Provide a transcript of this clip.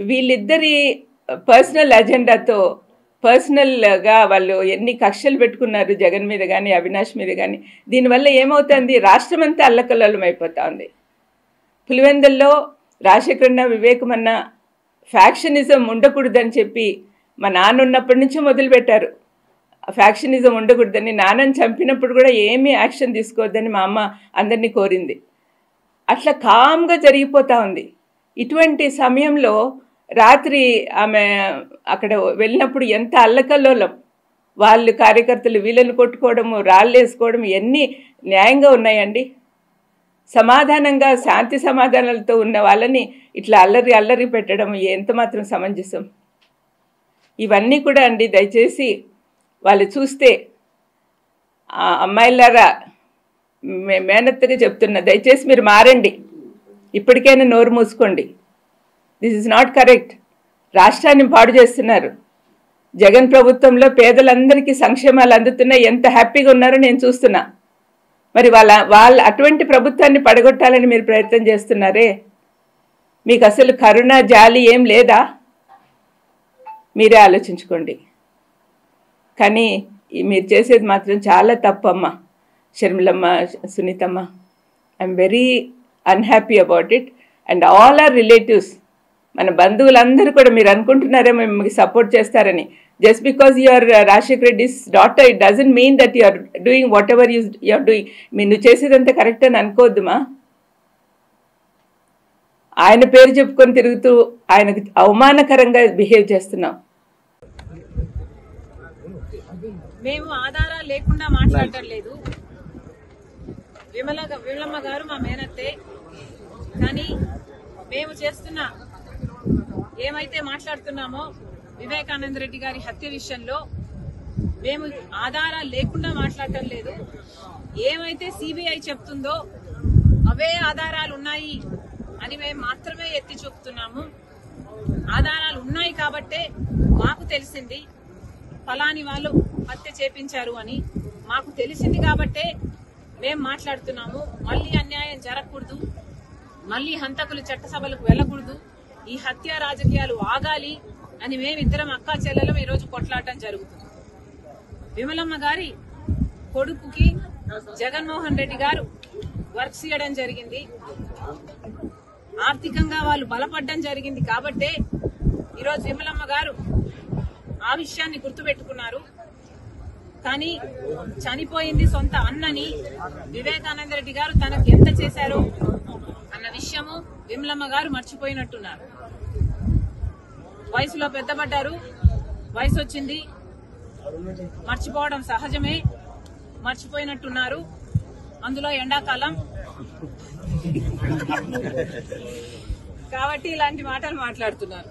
వీళ్ళిద్దరి పర్సనల్ అజెండాతో పర్సనల్గా వాళ్ళు ఎన్ని కక్షలు పెట్టుకున్నారు జగన్ మీద కానీ అవినాష్ మీద కానీ. దీనివల్ల ఏమవుతుంది, రాష్ట్రం అంతా అల్లకల్లోలం అయిపోతా ఉంది. పులివెందుల్లో రాజశేఖరన్న వివేకమన్న ఫ్యాక్షనిజం ఉండకూడదని చెప్పి మా నాన్న ఉన్నప్పటి నుంచే మొదలుపెట్టారు. ఫ్యాక్షనిజం ఉండకూడదని, నాన్నని చంపినప్పుడు కూడా ఏమీ యాక్షన్ తీసుకోవద్దని మా అమ్మ అందరినీ కోరింది. అట్లా కామ్గా జరిగిపోతూ ఉంది. ఇటువంటి సమయంలో రాత్రి ఆమె అక్కడ వెళ్ళినప్పుడు ఎంత అల్లకల్లోలం, వాళ్ళు కార్యకర్తలు వీళ్ళని కొట్టుకోవడము, రాళ్ళు వేసుకోవడం ఎన్ని న్యాయంగా ఉన్నాయండి? సమాధానంగా శాంతి సమాధానాలతో ఉన్న వాళ్ళని ఇట్లా అల్లరి పెట్టడం ఎంత మాత్రం సమంజసం? ఇవన్నీ కూడా అండి, దయచేసి వాళ్ళు చూస్తే అమ్మాయిలారా మేనత్తగా చెప్తున్నా, దయచేసి మీరు మారండి, ఇప్పటికైనా నోరు మూసుకోండి. This is not correct. రాష్ట్రాన్ని పాడు చేస్తున్నారు. జగన్ ప్రభుత్వంలో పేదలందరికీ సంక్షేమాలు అందుతున్నాయి, ఎంత హ్యాపీగా ఉన్నారో నేను చూస్తున్నా. మరి వాళ్ళ అటువంటి ప్రభుత్వాన్ని పడగొట్టాలని మీరు ప్రయత్నం చేస్తున్నారే, మీకు అసలు కరుణ జాలి ఏం లేదా? మీరే ఆలోచించుకోండి. కానీ మీరు చేసేది మాత్రం చాలా తప్పమ్మా. షర్మిలమ్మ, సునీతమ్మ, I'm very unhappy about it. And all are relatives, మన బంధువులందరూ కూడా మీరు అనుకుంటున్నారేమో మీకు సపోర్ట్ చేస్తారని. Just because you are Rajasekhar Reddy's daughter, it doesn't mean that you are doing whatever you are doing. నువ్వు చేసేదంతా కరెక్ట్ అని అనుకోవద్దుమా. ఆయన పేరు చెప్పుకొని తిరుగుతూ ఆయనకు అవమానకరంగా బిహేవ్ చేస్తున్నావు. మేము ఆధారాలు లేకుండా మాట్లాడటం లేదు. విమలమ్మ గారు మా మేనత్తే. కానీ మేము చేస్తున్న ఏమైతే మాట్లాడుతున్నామో వివేకానంద రెడ్డి గారి హత్య విషయంలో మేము ఆధారాలు లేకుండా మాట్లాడటం లేదు. ఏమైతే సిబిఐ చెప్తుందో అవే ఆధారాలు ఉన్నాయి అని మేము మాత్రమే ఎత్తి చూపుతున్నాము. ఆధారాలు ఉన్నాయి కాబట్టే మాకు తెలిసింది ఫలాని వాళ్ళు హత్య చేపించారు అని మాకు తెలిసింది కాబట్టే మేము మాట్లాడుతున్నాము. మళ్ళీ అన్యాయం జరగకూడదు, మళ్ళీ హంతకులు చట్టసభలకు వెళ్లకూడదు, ఈ హత్య రాజకీయాలు ఆగాలి అని మేమిద్దరం అక్కా చెల్లెలం ఈరోజు కొట్లాడటం జరుగుతుంది. విమలమ్మ గారి కొడుకుకి జగన్మోహన్ రెడ్డి గారు వర్క్స్ ఇవ్వడం జరిగింది, ఆర్థికంగా వాళ్ళు బలపడడం జరిగింది కాబట్టే ఈరోజు విమలమ్మ గారు ఆ విషయాన్ని గుర్తుపెట్టుకున్నారు. కానీ చనిపోయింది సొంత అన్నని వివేకానంద రెడ్డి గారు తనకు ఎంత చేశారో అన్న విషయము విమలమ్మ గారు మర్చిపోయినట్టున్నారు. వయసులో పెద్దపడ్డారు, వయసు వచ్చింది, మర్చిపోవడం సహజమే, మర్చిపోయినట్టున్నారు. అందులో ఎండాకాలం కాబట్టి ఇలాంటి మాటలు మాట్లాడుతున్నారు.